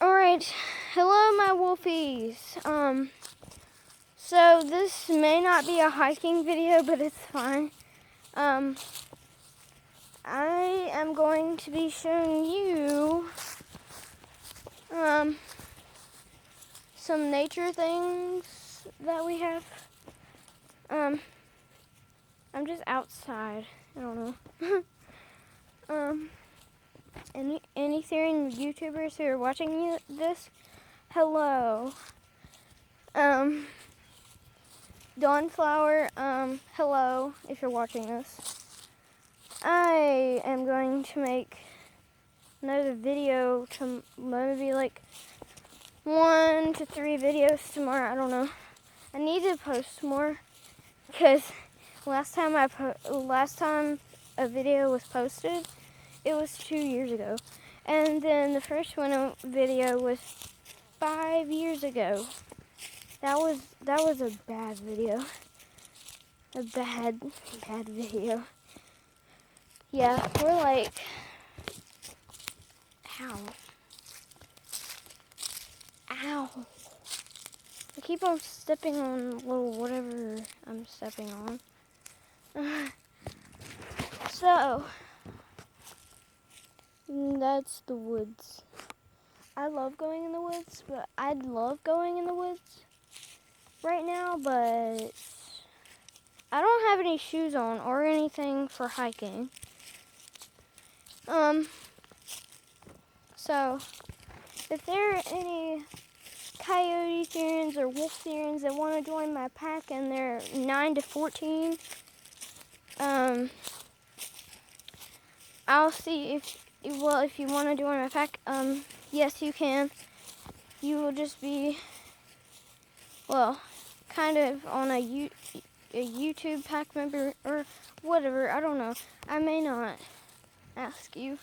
Alright, hello my wolfies. So this may not be a hiking video, but it's fine. I am going to be showing you some nature things that we have. I'm just outside. I don't know. Any Syrian YouTubers who are watching this, hello. Dawnflower, hello, if you're watching this. I am going to make another video to maybe like 1 to 3 videos tomorrow. I don't know. I need to post more because last time a video was posted, it was 2 years ago, and then the first video was 5 years ago. That was a bad video. A bad video. Yeah, we're like, ow. I keep on stepping on little whatever I'm stepping on. So, that's the woods. I love going in the woods, but I'd love going in the woods right now, but I don't have any shoes on or anything for hiking. So if there are any coyote Syrians or wolf Syrians that want to join my pack and they're 9 to 14, I'll see if you want to join my pack, yes you can. You will just be, kind of on a YouTube pack member or whatever, I don't know. I may not ask you,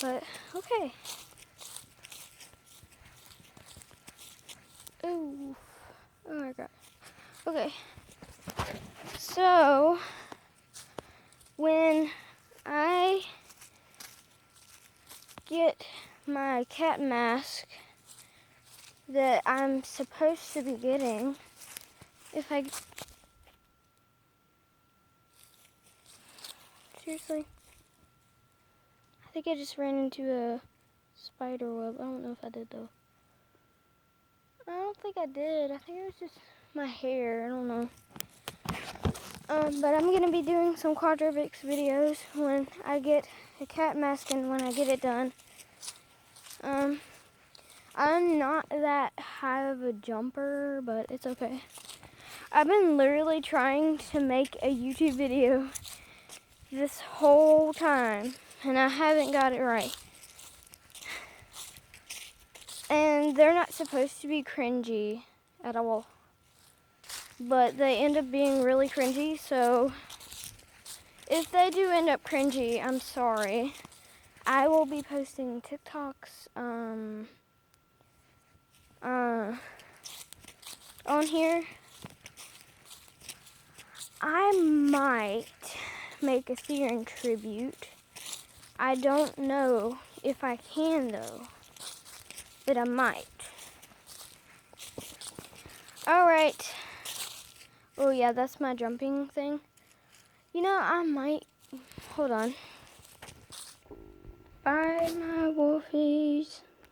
but okay. Ooh, oh my god. Okay, so when I get my cat mask that I'm supposed to be getting, seriously, I think I just ran into a spider web. I don't know if I did though. I don't think I did. I think it was just my hair. I don't know. But I'm gonna be doing some quadruplex videos when I get a cat mask and when I get it done. I'm not that high of a jumper, but it's okay. I've been literally trying to make a YouTube video this whole time, and I haven't got it right. And they're not supposed to be cringy at all, but they end up being really cringy, so if they do end up cringy, I'm sorry. I will be posting TikToks on here. I might make a Syrian tribute. I don't know if I can though, but I might. Alright. Oh yeah, that's my jumping thing. You know, I might, hold on. Bye my wolfies.